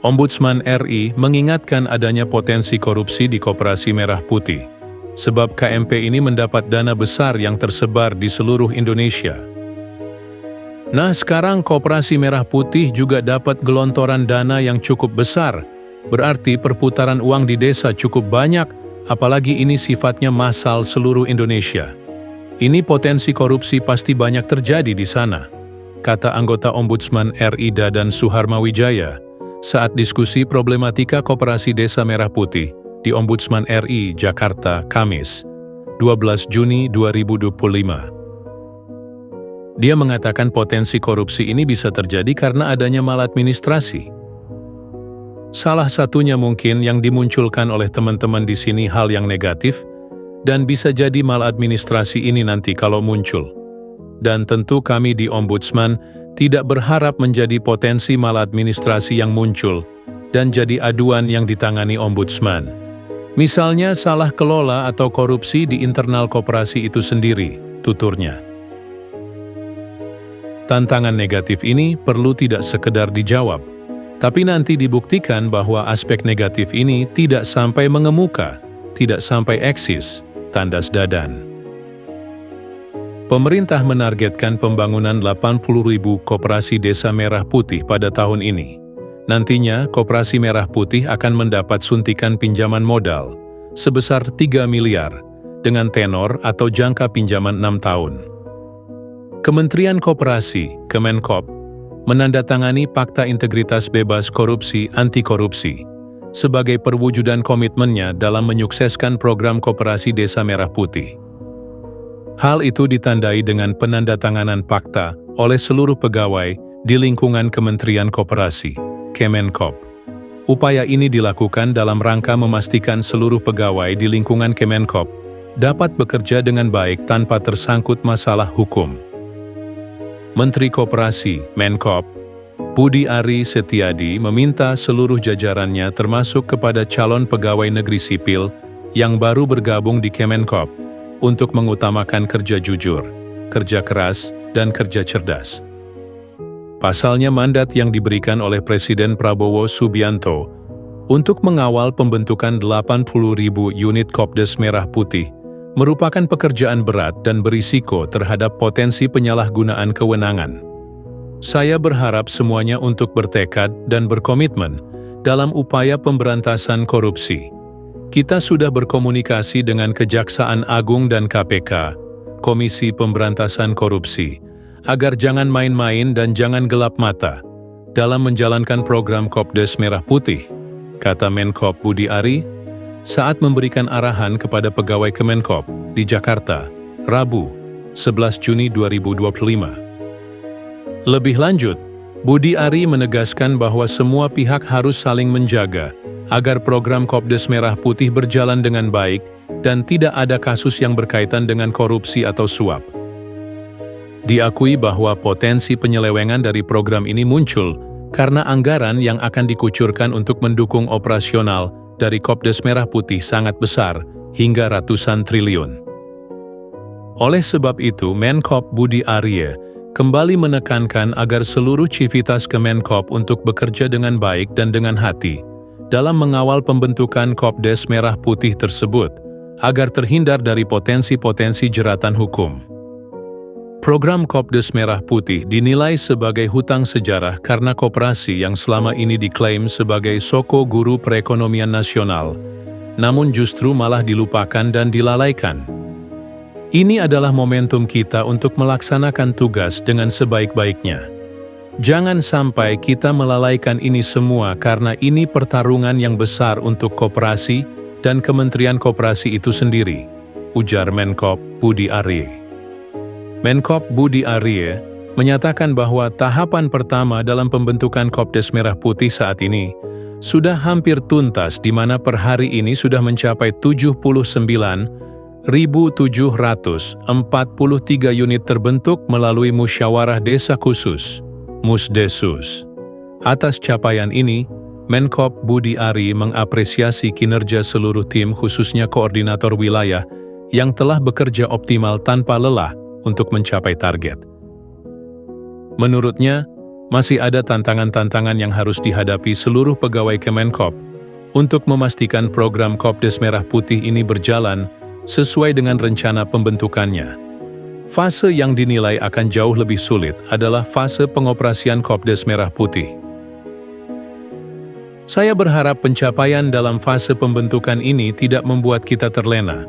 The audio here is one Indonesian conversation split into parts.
Ombudsman RI mengingatkan adanya potensi korupsi di Koperasi Merah Putih, sebab KMP ini mendapat dana besar yang tersebar di seluruh Indonesia. Nah, sekarang Koperasi Merah Putih juga dapat gelontoran dana yang cukup besar, berarti perputaran uang di desa cukup banyak, apalagi ini sifatnya massal seluruh Indonesia. Ini potensi korupsi pasti banyak terjadi di sana, kata anggota Ombudsman RI Dadan Suharmawijaya saat diskusi problematika Koperasi Desa Merah Putih di Ombudsman RI Jakarta, Kamis, 12 Juni 2025. Dia mengatakan potensi korupsi ini bisa terjadi karena adanya maladministrasi. Salah satunya mungkin yang dimunculkan oleh teman-teman di sini hal yang negatif, dan bisa jadi maladministrasi ini nanti kalau muncul. Dan tentu kami di Ombudsman tidak berharap menjadi potensi maladministrasi yang muncul dan jadi aduan yang ditangani Ombudsman. Misalnya salah kelola atau korupsi di internal koperasi itu sendiri, tuturnya. Tantangan negatif ini perlu tidak sekedar dijawab, tapi nanti dibuktikan bahwa aspek negatif ini tidak sampai mengemuka, tidak sampai eksis, tandas Dadan. Pemerintah menargetkan pembangunan 80.000 koperasi desa merah putih pada tahun ini. Nantinya, Koperasi Merah Putih akan mendapat suntikan pinjaman modal sebesar 3 miliar dengan tenor atau jangka pinjaman 6 tahun. Kementerian Koperasi, Kemenkop, menandatangani Fakta Integritas Bebas Korupsi Anti Korupsi sebagai perwujudan komitmennya dalam menyukseskan program Koperasi Desa Merah Putih. Hal itu ditandai dengan penandatanganan fakta oleh seluruh pegawai di lingkungan Kementerian Koperasi, Kemenkop. Upaya ini dilakukan dalam rangka memastikan seluruh pegawai di lingkungan Kemenkop dapat bekerja dengan baik tanpa tersangkut masalah hukum. Menteri Koperasi, Menkop, Budi Ari Setiadi meminta seluruh jajarannya termasuk kepada calon pegawai negeri sipil yang baru bergabung di Kemenkop untuk mengutamakan kerja jujur, kerja keras, dan kerja cerdas. Pasalnya mandat yang diberikan oleh Presiden Prabowo Subianto untuk mengawal pembentukan 80.000 unit Kopdes Merah Putih merupakan pekerjaan berat dan berisiko terhadap potensi penyalahgunaan kewenangan. Saya berharap semuanya untuk bertekad dan berkomitmen dalam upaya pemberantasan korupsi. Kita sudah berkomunikasi dengan Kejaksaan Agung dan KPK, Komisi Pemberantasan Korupsi, agar jangan main-main dan jangan gelap mata dalam menjalankan program Kopdes Merah Putih, kata Menkop Budi Ari saat memberikan arahan kepada pegawai Kemenkop di Jakarta, Rabu, 11 Juni 2025. Lebih lanjut, Budi Ari menegaskan bahwa semua pihak harus saling menjaga agar program Kopdes Merah Putih berjalan dengan baik dan tidak ada kasus yang berkaitan dengan korupsi atau suap. Diakui bahwa potensi penyelewengan dari program ini muncul karena anggaran yang akan dikucurkan untuk mendukung operasional dari Kopdes Merah Putih sangat besar, hingga ratusan triliun. Oleh sebab itu, Menkop Budi Ari kembali menekankan agar seluruh civitas Kemenkop untuk bekerja dengan baik dan dengan hati dalam mengawal pembentukan Kopdes Merah Putih tersebut, agar terhindar dari potensi-potensi jeratan hukum. Program Kopdes Merah Putih dinilai sebagai hutang sejarah karena koperasi yang selama ini diklaim sebagai soko guru perekonomian nasional, namun justru malah dilupakan dan dilalaikan. Ini adalah momentum kita untuk melaksanakan tugas dengan sebaik-baiknya. Jangan sampai kita melalaikan ini semua karena ini pertarungan yang besar untuk koperasi dan Kementerian Koperasi itu sendiri, ujar Menkop Budi Ari. Menkop Budi Ari menyatakan bahwa tahapan pertama dalam pembentukan Kopdes Merah Putih saat ini sudah hampir tuntas di mana per hari ini sudah mencapai 79.743 unit terbentuk melalui Musyawarah Desa Khusus, Musdesus. Atas capaian ini, Menkop Budi Ari mengapresiasi kinerja seluruh tim khususnya koordinator wilayah yang telah bekerja optimal tanpa lelah untuk mencapai target. Menurutnya, Masih ada tantangan-tantangan yang harus dihadapi seluruh pegawai Kemenkop untuk memastikan program Kopdes Merah Putih ini berjalan sesuai dengan rencana pembentukannya. Fase yang dinilai akan jauh lebih sulit adalah fase pengoperasian Kopdes Merah Putih. Saya berharap pencapaian dalam fase pembentukan ini tidak membuat kita terlena,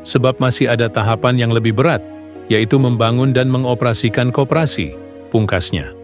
sebab masih ada tahapan yang lebih berat, yaitu membangun dan mengoperasikan koperasi, pungkasnya.